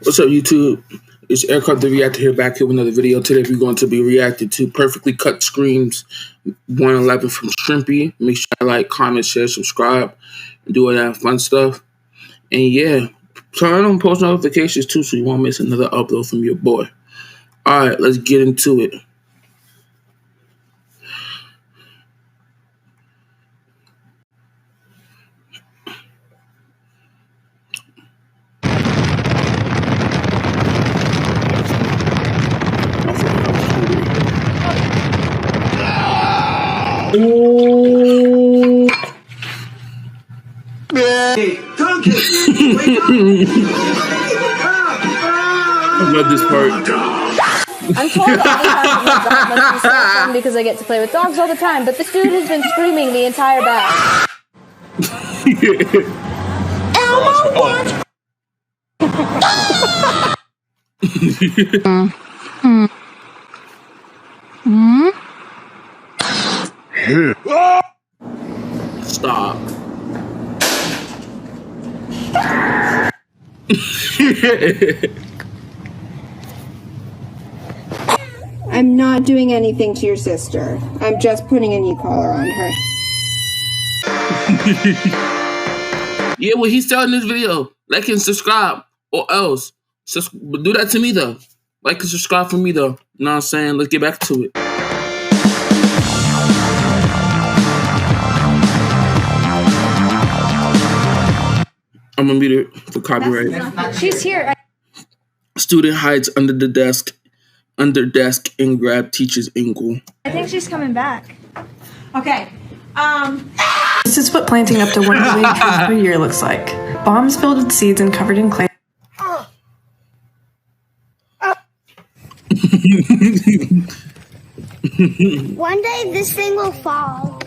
What's up, YouTube? It's Aircraft the Reactor here, back here with another video. Today we're going to be reacting to perfectly cut screams 111 from Shrimpy. Make sure you like, comment, share, subscribe, and do all that fun stuff. And yeah, turn on post notifications too so you won't miss another upload from your boy. Alright, let's get into it. Ooh. Hey, I love this part. I'm told all the time that my dog must be so fun because I get to play with dogs all the time, but this dude has been screaming the entire battle. Elmo, watch! Stop. I'm not doing anything to your sister. I'm just putting a knee collar on her. Yeah, well, he's telling this video. Like and subscribe, or else. But do that to me, though. Like and subscribe for me, though. You know what I'm saying? Let's get back to it. I'm gonna mute it for copyright. She's here. Student hides under desk and grab teacher's ankle. I think she's coming back. Okay. This is what planting up to 1 million trees per year looks like. Bombs filled with seeds and covered in clay. One day this thing will fall.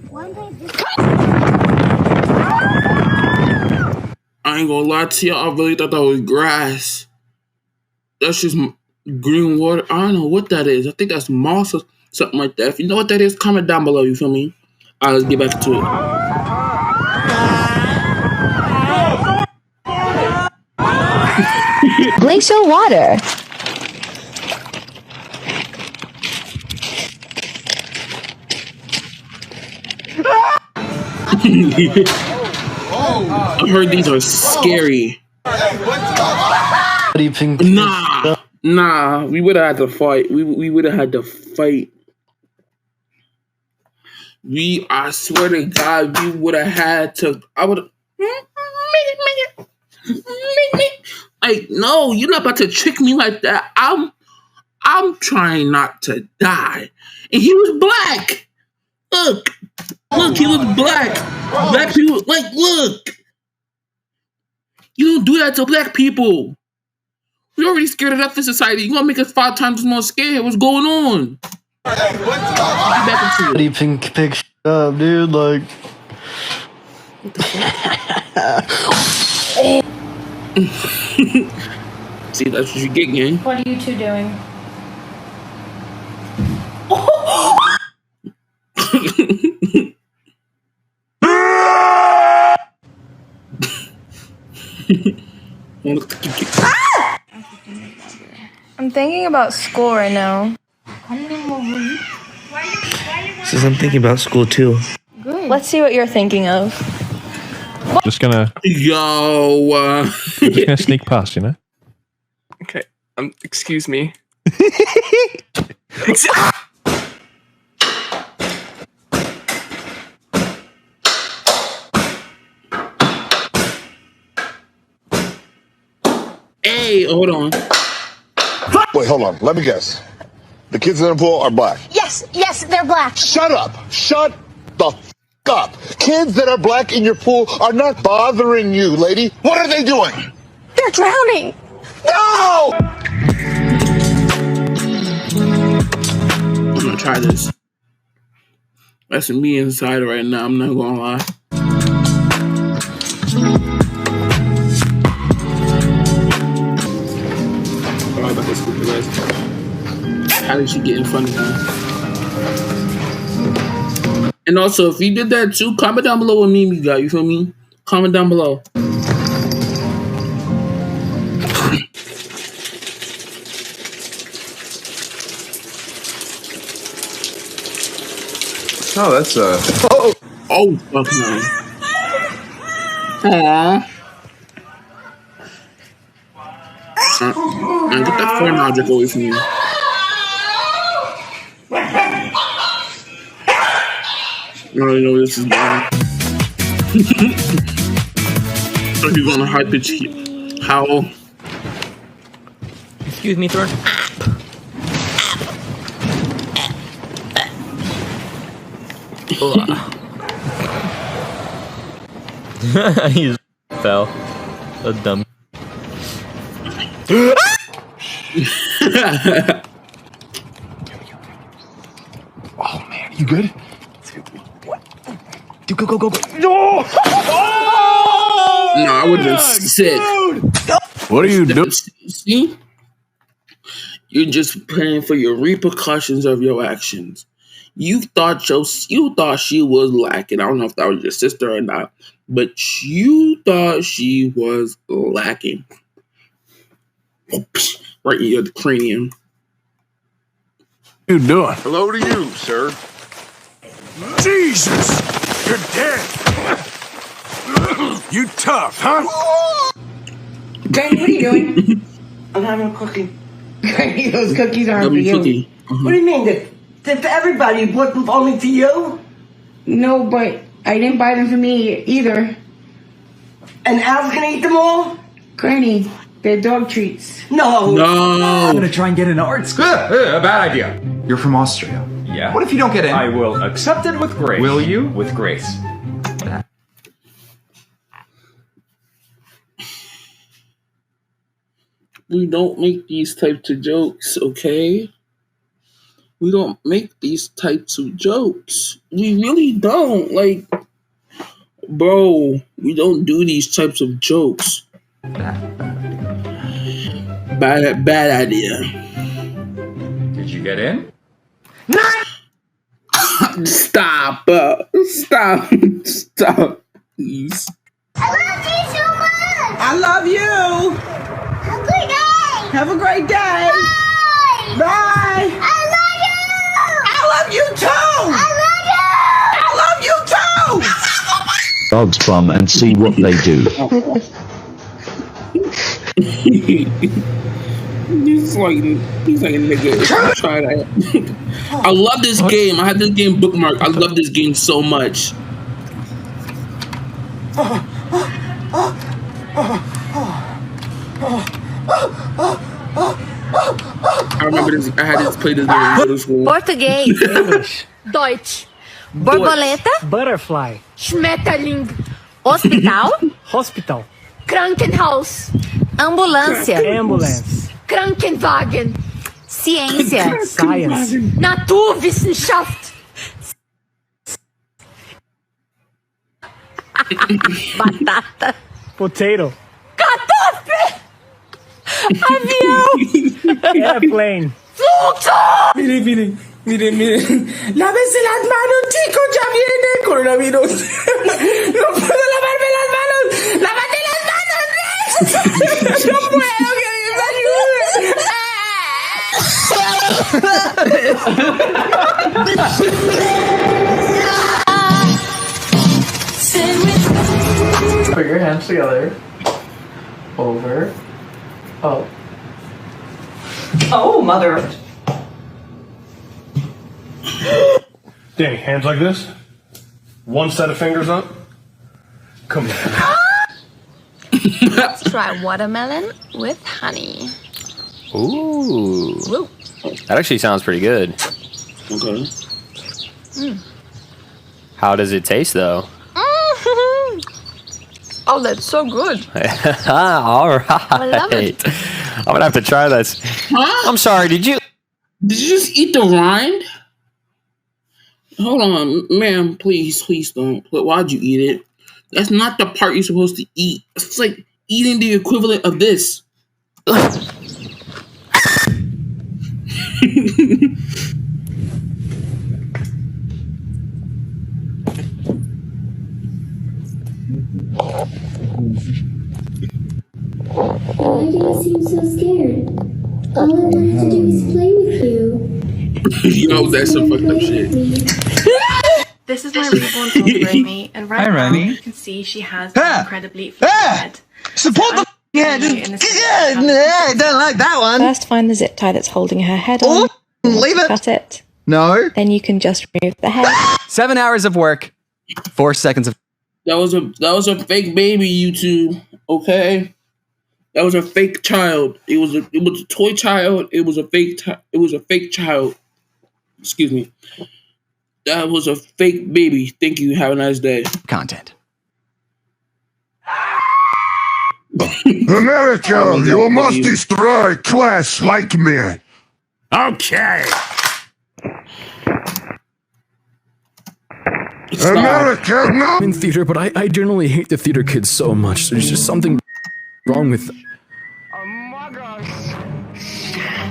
One day this. I ain't gonna lie to y'all, I really thought that was grass. That's just green water. I don't know what that is. I think that's moss or something like that. If you know what that is, comment down below, you feel me? Alright, let's get back to it. Glacial water. I heard these are scary. Nah, we would have had to fight. We would have had to fight. I swear to God, we would have had to. I would have. Like, no, you're not about to trick me like that. I'm trying not to die. And he was black. Look, he was black. Black people, like, look. You don't do that to black people. We're already scared enough in society. You're gonna make us 5 times more scared. What's going on? Get back into it. Pink pick up, dude. Like, What the fuck? See, that's what you get, gang. What are you two doing? I'm thinking about school right now. Says I'm thinking about school too. Good. Let's see what you're thinking of. Just gonna sneak past, you know? Okay. Excuse me. Hey, hold on. Wait, hold on. Let me guess. The kids in the pool are black. Yes, they're black. Shut up. Shut the f up. Kids that are black in your pool are not bothering you, lady. What are they doing? They're drowning. No! I'm gonna try this. That's me inside right now. I'm not gonna lie. Sorry about this stupid guys. How did she get in front of me? And also, if you did that too, comment down below what meme you got. You feel me? Comment down below. Oh, that's Oh, fuck no. Aww. Man, get that foreign object away from you. I already know where this is going. So he's on a high pitch howl. Excuse me, Thorn. He fell. A dumb. Oh man, you good? Dude, go. No! No, I would have been sick. What are you doing? See? You're just praying for your repercussions of your actions. You thought she was lacking. I don't know if that was your sister or not, but you thought she was lacking. Right in your cranium. What are you doing? Hello to you, sir. Jesus! You're dead! You tough, huh? Granny, what are you doing? I'm having a cookie. Granny, those cookies aren't for you. Cookie. What do you mean? They're for everybody, but only for you? No, but I didn't buy them for me either. And Al's gonna eat them all? Granny, they're dog treats. No. I'm gonna try and get into art school. A bad idea. You're from Austria. Yeah. What if you don't get in? I will accept it with grace. Will you? With grace. We don't make these types of jokes, okay? We don't make these types of jokes. We really don't. Like, bro, we don't do these types of jokes. Bad idea. Did you get in? Stop. Stop. Please. I love you so much. I love you. Have a great day. Have a great day. Bye. Bye. I love you. I love you too. I love you. I love you too. Dogs bum and see what they do. He's like a nigga. Try that. I love this game. I had this game bookmarked. I love this game so much. I remember this. I had to play this game in middle school. Português. English. Deutsch. Borboleta. Butterfly. Schmetterling. Hospital. Hospital. Krankenhaus. Ambulância. Ambulance. Krankenwagen. Ciência. Science. Naturwissenschaft. Batata. Potato. Kartoffel. Avião. Airplane. Flugzeug. Miren. Lávese las manos, chicos, ya viene el coronavirus. No puedo lavarme las manos. Lávate las manos, Rex. No puedo, que alguien me ayude. Put your hands together. Over. Oh. Oh, mother. Danny, hands like this. One set of fingers up. Come here. Let's try watermelon with honey. Ooh. Woo. That actually sounds pretty good. Okay. How does it taste, though? Oh, that's so good. All right. I love it. I'm gonna have to try this. Huh? I'm sorry. Did you just eat the rind? Hold on, ma'am. Please don't. Why'd you eat it? That's not the part you're supposed to eat. It's like eating the equivalent of this. Why do you seem so scared? All I wanted to do is play with you. You know that's some fucked up shit. This is my reborn daughter, Remy, and right now you can see she has an incredibly fit head. Support the head! I don't like that one! First, find the zip tie that's holding her head on. Leave it! Cut it. No. Then you can just remove the head. 7 hours of work, 4 seconds of... That was a fake baby, YouTube. Okay, that was a fake child. It was a toy child. It was a fake child. Excuse me. That was a fake baby. Thank you. Have a nice day. Content. America, you must destroy class like me. Okay. America, no. I'm in theater, but I generally hate the theater kids so much. There's just something wrong with them.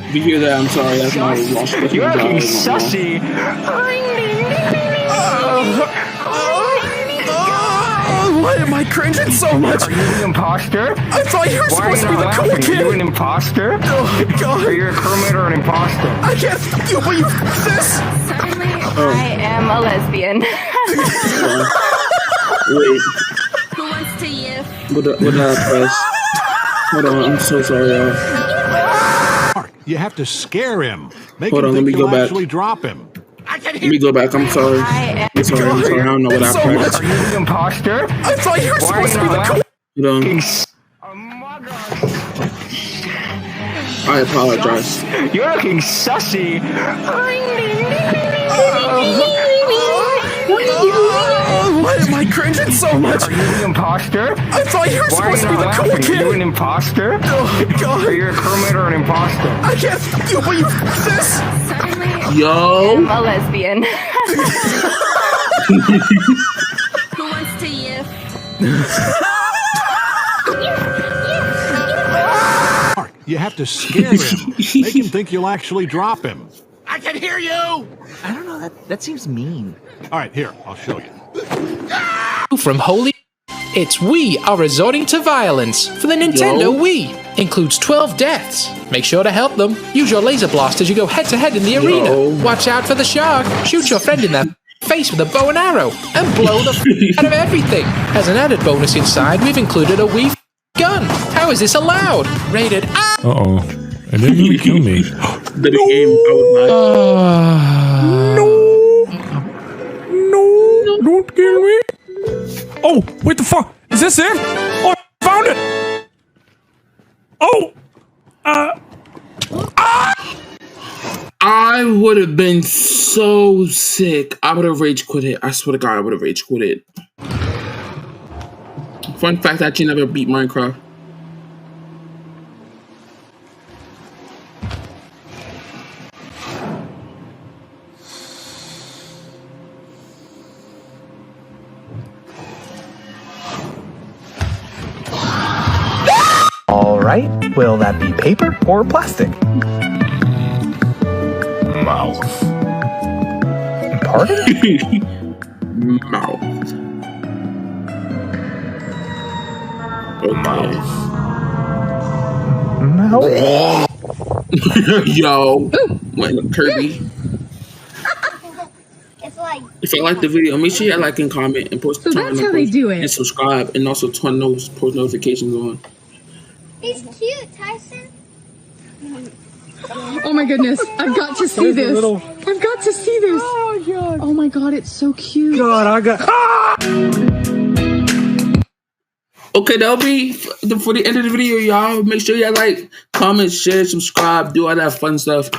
If you hear that, I'm sorry. That's my lost. You're looking sussy. Why am I cringing so much? Are you an imposter? I thought you were supposed to be the cool kid. Are you an imposter? Oh, God. Are you a crewmate or an imposter? I can't stop you, but you... This? Suddenly, I am a lesbian. Wait. Who wants to yiff? What up, press? Hold on. I'm so sorry, y'all. You have to scare him. Make Hold him on, let think me go you'll back. actually drop him. Let me go back. I'm sorry. I'm sorry. I don't know what I pressed. Are you an imposter? I thought you were supposed to be the cool... Hold on. I apologize. You're looking sussy. Why am I cringing so much? Are you an imposter? I thought you were supposed to be the cool kid. Are you an imposter? Oh, God. Are you a crewmate or an imposter? I can't stop you, but you... This? Suddenly, Yo. I'm a lesbian. Who wants to yiff? You have to scare him. Make him think you'll actually drop him. I can hear you! I don't know, that seems mean. All right, here, I'll show you. From Holy... It's we are resorting to violence for the Nintendo Wii. Includes 12 deaths. Make sure to help them. Use your laser blast as you go head-to-head in the arena. Watch out for the shark. Shoot your friend in the face with a bow and arrow. And blow the out of everything. As an added bonus inside, we've included a Wii gun. How is this allowed? Rated R. Uh-oh. It didn't really kill me. The game, I was No, don't kill me. Oh, wait, the fuck? Is this it? Oh, I found it. Oh, I would have been so sick. I would have rage quit it. I swear to God, I would have rage quit it. Fun fact, I actually never beat Minecraft. All right, will that be paper or plastic? Mouth. Pardon? Mouth. Okay. Mouth. Yo. Wait, Kirby. If you like the video, make sure you like and comment and post. So that's how they do it. And subscribe, and also turn those post notifications on. He's cute, Tyson. Oh my goodness, I've got to see this. I've got to see this. Oh God. Oh my God, it's so cute. God, I got... Okay, that'll be for the end of the video, y'all. Make sure you like, comment, share, subscribe, do all that fun stuff.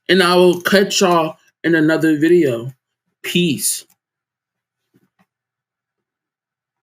And I will catch y'all in another video. Peace.